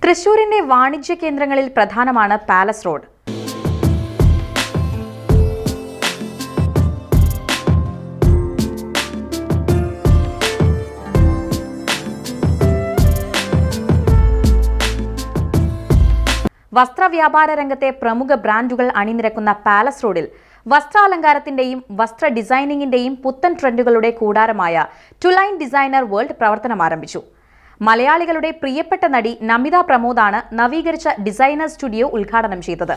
തൃശൂരിന്റെ വാണിജ്യ കേന്ദ്രങ്ങളിൽ പ്രധാനമാണ് പാലസ് റോഡ്. വസ്ത്രവ്യാപാര രംഗത്തെ പ്രമുഖ ബ്രാൻഡുകൾ അണിനിരക്കുന്ന പാലസ് റോഡിൽ വസ്ത്രാലങ്കാരത്തിന്റെയും വസ്ത്ര ഡിസൈനിങ്ങിന്റെയും പുത്തൻ ട്രെൻഡുകളുടെ കൂടാരമായ ടുലൈൻ ഡിസൈനർ വേൾഡ് പ്രവർത്തനം ആരംഭിച്ചു. മലയാളികളുടെ പ്രിയപ്പെട്ട നടി നമിത പ്രമോദാണ് നവീകരിച്ച ഡിസൈനർ സ്റ്റുഡിയോ ഉദ്ഘാടനം ചെയ്തത്.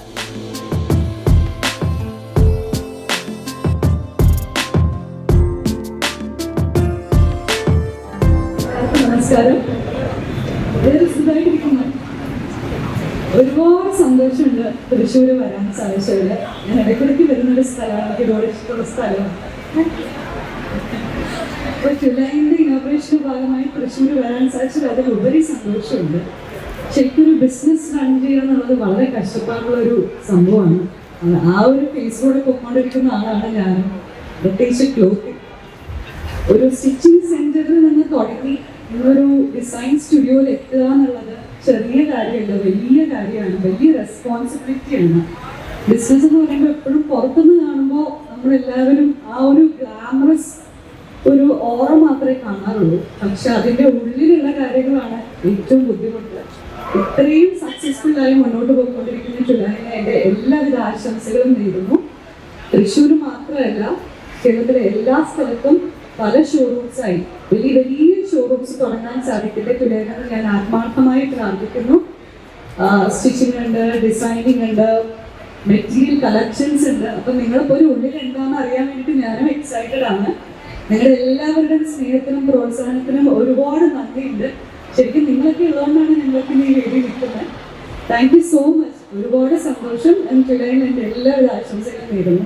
ഒരുപാട് സന്തോഷമുണ്ട് തൃശ്ശൂർ വരാൻ സാധിച്ചതിൽ. ഞാൻ ഇടയ്ക്കിടയ്ക്ക് വരുന്നൊരു സ്ഥലമാണ്, എനിക്ക് ഒരുപാട് ഇഷ്ടമുള്ള സ്ഥലമാണ്. അപ്പോൾ ടുലൈൻ്റെ ഇനോഗ്രേഷൻ്റെ ഭാഗമായി തൃശ്ശൂർ വരാൻ സാധിച്ചത് അതിലുപരി സന്തോഷമുണ്ട്. ശരിക്കും ഒരു ബിസിനസ് റൺ ചെയ്യുക എന്നുള്ളത് വളരെ കഷ്ടപ്പാടുള്ളൊരു സംഭവമാണ്. ആ ഒരു ഫേസിലൂടെ പോയിക്കൊണ്ടിരിക്കുന്ന ആളാണ് ഞാൻ. പ്രത്യേകിച്ച് ക്ലോത്തിങ് ഒരു സ്റ്റിച്ചിങ് സെൻറ്ററിൽ നിന്ന് തുടങ്ങി ഒരു ഡിസൈൻ സ്റ്റുഡിയോയിൽ എത്തുക എന്നുള്ളത് ചെറിയ കാര്യമല്ല, വലിയ കാര്യമാണ്, വലിയ റെസ്പോൺസിബിലിറ്റിയാണ്. ബിസിനസ് എന്ന് പറയുമ്പോൾ എപ്പോഴും പുറത്തുനിന്ന് കാണുമ്പോൾ നമ്മളെല്ലാവരും ആ ഒരു ഗ്ലാമറസ് ഒരു ഓറ മാത്രമേ കാണാറുള്ളൂ. പക്ഷെ അതിൻ്റെ ഉള്ളിലുള്ള കാര്യങ്ങളാണ് ഏറ്റവും ബുദ്ധിമുട്ട്. ഇത്രയും സക്സസ്ഫുള്ളായി മുന്നോട്ട് പോയിക്കൊണ്ടിരിക്കുന്ന ടുലൈന് എൻ്റെ എല്ലാവിധ ആശംസകളും നേരുന്നു. തൃശ്ശൂർ മാത്രമല്ല, കേരളത്തിലെ എല്ലാ സ്ഥലത്തും പല ഷോറൂംസായി വലിയ വലിയ ഷോറൂംസ് തുടങ്ങാൻ സാധിക്കട്ടെ ടുലൈനെന്ന് ഞാൻ ആത്മാർത്ഥമായി പ്രാർത്ഥിക്കുന്നു. സ്റ്റിച്ചിങ് ഉണ്ട്, ഡിസൈനിങ് ഉണ്ട്, മെറ്റീരിയൽ കളക്ഷൻസ് ഉണ്ട്. അപ്പം നിങ്ങളിപ്പോൾ ഒരു ഉള്ളിൽ എന്താണെന്ന് അറിയാൻ വേണ്ടിയിട്ട് ഞാനും എക്സൈറ്റഡ് ആണ്. നിങ്ങളുടെ എല്ലാവരുടെയും സ്നേഹത്തിനും പ്രോത്സാഹനത്തിനും ഒരുപാട് നന്ദിയുണ്ട്. ശരിക്കും നിങ്ങളൊക്കെ ഉള്ളതുകൊണ്ടാണ് ഞങ്ങൾക്ക് ഈ വേദി നിൽക്കുന്നത്. Thank you so much. ഒരുപാട് സന്തോഷം. ടുലൈൻ എൻ്റെ എല്ലാവിധ ആശംസകളും നേരുന്നു.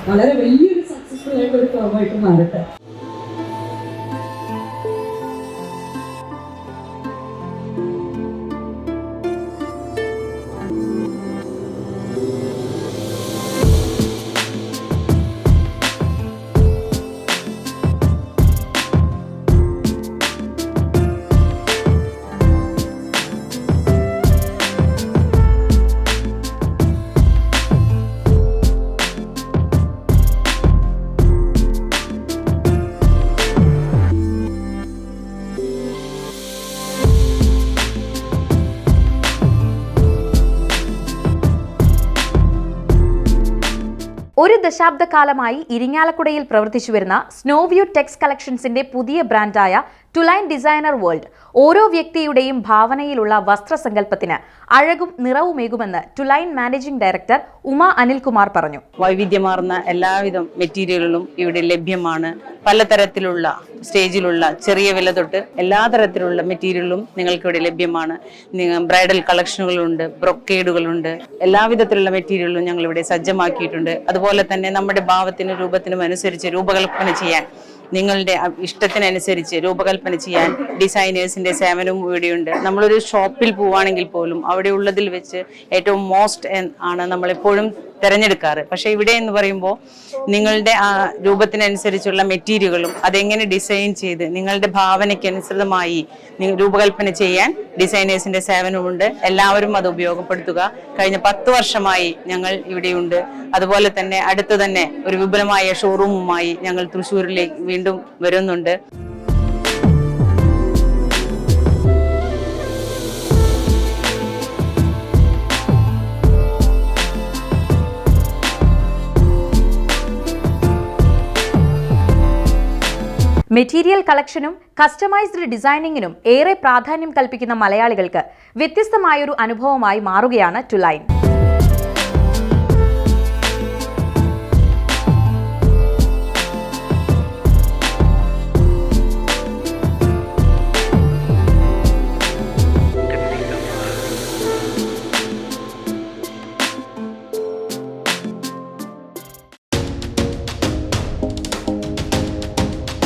വളരെ വലിയൊരു സക്സസ്ഫുൾ ആയിട്ടൊരു ഫേമായിട്ട് മാറട്ടെ. ഒരു ദശാബ്ദക്കാലമായി ഇരിങ്ങാലക്കുടയിൽ പ്രവർത്തിച്ചുവരുന്ന സ്നോവ്യൂ ടെക്സ് കളക്ഷൻസിന്റെ പുതിയ ബ്രാൻഡായ ടുലൈൻ ഡിസൈനർ വേൾഡ് ഓരോ വ്യക്തിയുടെയും ഭാവനയിലുള്ള വസ്ത്രസങ്കല്പത്തിന് അഴകും നിറവുമേകുമെന്ന് ടുലൈൻ മാനേജിംഗ് ഡയറക്ടർ ഉമ അനിൽകുമാർ പറഞ്ഞു. വൈവിധ്യമാർന്ന എല്ലാവിധ മെറ്റീരിയലുകളും ഇവിടെ ലഭ്യമാണ്. പലതരത്തിലുള്ള സ്റ്റേജിലുള്ള ചെറിയ വില തൊട്ട് എല്ലാ തരത്തിലുള്ള മെറ്റീരിയലും നിങ്ങൾക്ക് ഇവിടെ ലഭ്യമാണ്. ബ്രൈഡൽ കളക്ഷനുകളുണ്ട്, ബ്രൊക്കേഡുകളുണ്ട്, എല്ലാവിധത്തിലുള്ള മെറ്റീരിയലും ഞങ്ങൾ ഇവിടെ സജ്ജമാക്കിയിട്ടുണ്ട്. അതുപോലെ തന്നെ നമ്മുടെ ഭാവത്തിനും രൂപത്തിനും അനുസരിച്ച് രൂപകൽപ്പന ചെയ്യാൻ, നിങ്ങളുടെ ഇഷ്ടത്തിനനുസരിച്ച് രൂപകൽപ്പന ചെയ്യാൻ ഡിസൈനേഴ്സിന്റെ സേവനവും ഇവിടെയുണ്ട്. നമ്മളൊരു ഷോപ്പിൽ പോവുകയാണെങ്കിൽ പോലും അവിടെ ഉള്ളതിൽ വെച്ച് ഏറ്റവും മോസ്റ്റ് ആണ് നമ്മളെപ്പോഴും തിരഞ്ഞെടുക്കാറ്. പക്ഷെ ഇവിടെ എന്ന് പറയുമ്പോൾ നിങ്ങളുടെ ആ രൂപത്തിനനുസരിച്ചുള്ള മെറ്റീരിയലുകളും അതെങ്ങനെ ഡിസൈൻ ചെയ്ത് നിങ്ങളുടെ ഭാവനയ്ക്ക് അനുസൃതമായി രൂപകൽപ്പന ചെയ്യാൻ ഡിസൈനേഴ്സിന്റെ സേവനമുണ്ട്. എല്ലാവരും അത് ഉപയോഗപ്പെടുത്തുക. കഴിഞ്ഞ 10 വർഷമായി ഞങ്ങൾ ഇവിടെയുണ്ട്. അതുപോലെ തന്നെ അടുത്ത് തന്നെ ഒരു വിപുലമായ ഷോറൂമുമായി ഞങ്ങൾ തൃശ്ശൂരിലേക്ക് വീണ്ടും വരുന്നുണ്ട്. മെറ്റീരിയൽ കളക്ഷനും കസ്റ്റമൈസ്ഡ് ഡിസൈനിങ്ങിനും ഏറെ പ്രാധാന്യം കൽപ്പിക്കുന്ന മലയാളികൾക്ക് വ്യത്യസ്തമായൊരു അനുഭവമായി മാറുകയാണ് ടുലൈൻ.